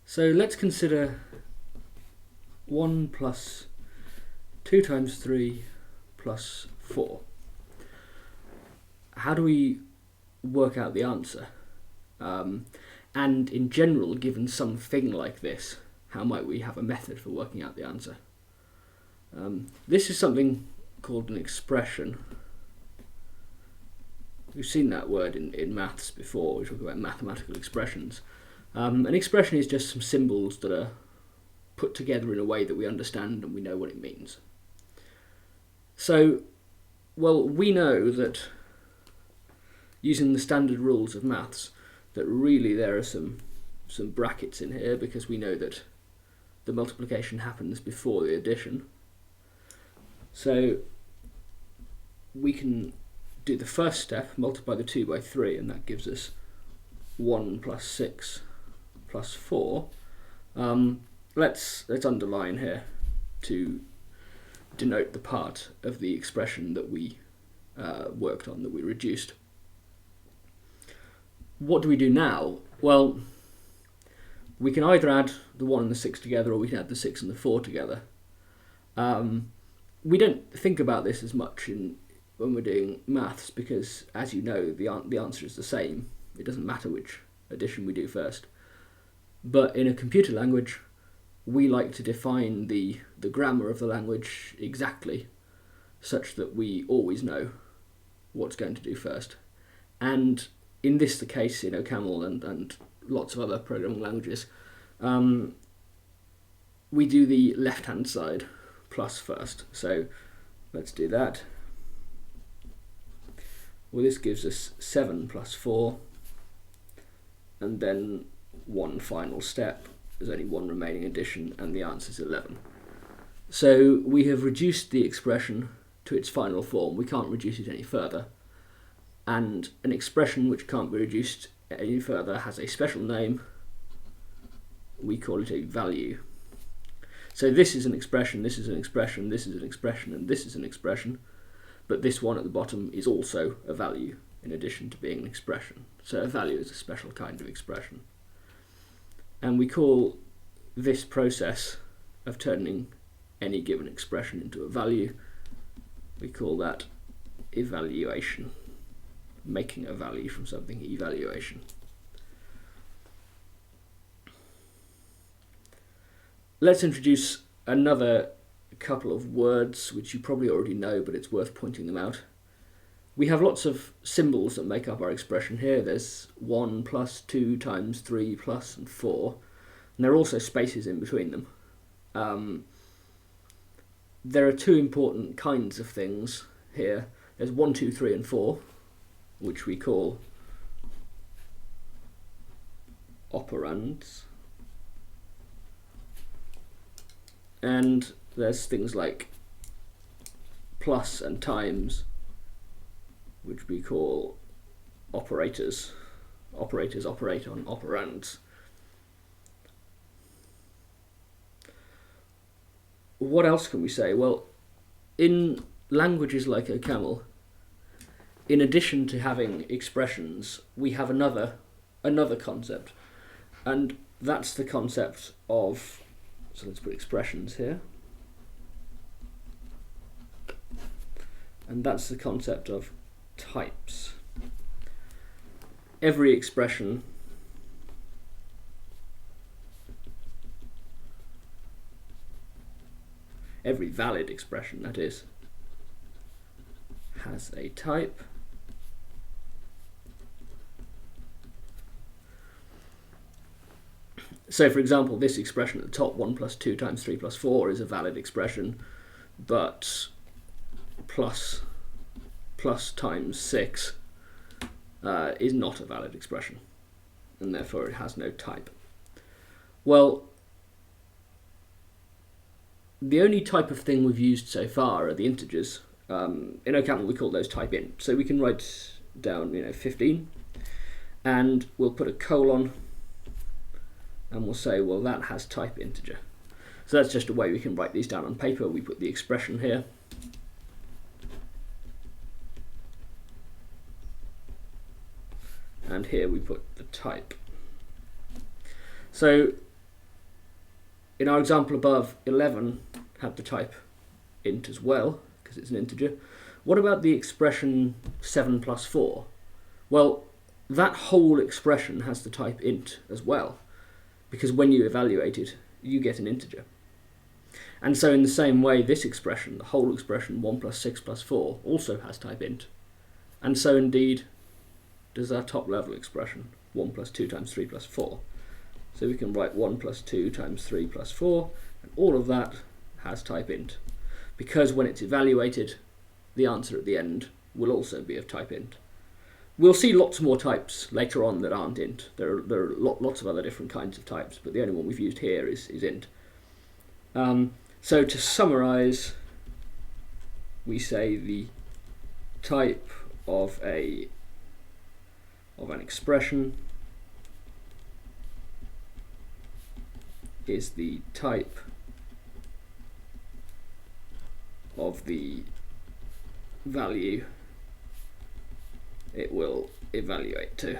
So let's consider 1 plus 2 times 3 plus 4. How do we work out the answer? And in general, given something like this, how might we have a method for working out the answer? This is something called an expression. We've seen that word in maths before. We talk about mathematical expressions. An expression is just some symbols that are put together in a way that we understand and we know what it means. So, well, we know that using the standard rules of maths, that really there are some brackets in here, because we know that the multiplication happens before the addition. So we can do the first step, multiply the 2 by 3, and that gives us 1 plus 6 plus 4. Let's underline here to denote the part of the expression that we worked on, that we reduced. What do we do now? Well, we can either add the 1 and the 6 together, or we can add the 6 and the 4 together. We don't think about this as much when we're doing maths, because, as you know, the answer is the same. It doesn't matter which addition we do first. But in a computer language, we like to define the grammar of the language exactly, such that we always know what's going to do first. And in this the case in OCaml and lots of other programming languages, we do the left-hand side plus first. So let's do that. Well, this gives us 7 plus 4, and then one final step. There's only one remaining addition, and the answer is 11. So we have reduced the expression to its final form. We can't reduce it any further. And an expression which can't be reduced any further has a special name. We call it a value. So this is an expression, this is an expression, this is an expression, and this is an expression. But this one at the bottom is also a value, in addition to being an expression. So a value is a special kind of expression. And we call this process of turning any given expression into a value, we call that evaluation. Making a value from something, evaluation. Let's introduce another couple of words which you probably already know, but it's worth pointing them out. We have lots of symbols that make up our expression here. There's 1 plus 2 times 3 plus and 4, and there are also spaces in between them. There are two important kinds of things here. There's 1, 2, 3 and 4, which we call operands. And there's things like plus and times, which we call operators. Operators operate on operands. What else can we say? Well, in languages like OCaml, in addition to having expressions, we have another concept, and that's the concept of, so let's put expressions here, and that's the concept of types. Every expression every valid expression, that is, has a type. So, for example, this expression at the top, 1 plus 2 times 3 plus 4, is a valid expression, but plus times 6 is not a valid expression, and therefore it has no type. Well, the only type of thing we've used so far are the integers. In OCaml we call those type int. So we can write down 15, and we'll put a colon, and we'll say, well, that has type integer. So that's just a way we can write these down on paper. We put the expression here. And here we put the type. So in our example above, 11 had the type int as well, because it's an integer. What about the expression 7 plus 4? Well, that whole expression has the type int as well, because when you evaluate it, you get an integer. And so in the same way, this expression, the whole expression 1 plus 6 plus 4, also has type int. And so indeed does our top level expression, 1 plus 2 times 3 plus 4. So we can write 1 plus 2 times 3 plus 4, and all of that has type int, because when it's evaluated, the answer at the end will also be of type int. We'll see lots more types later on that aren't int. There are lots of other different kinds of types, but the only one we've used here is int. So to summarize, we say the type of an expression is the type of the value it will evaluate to.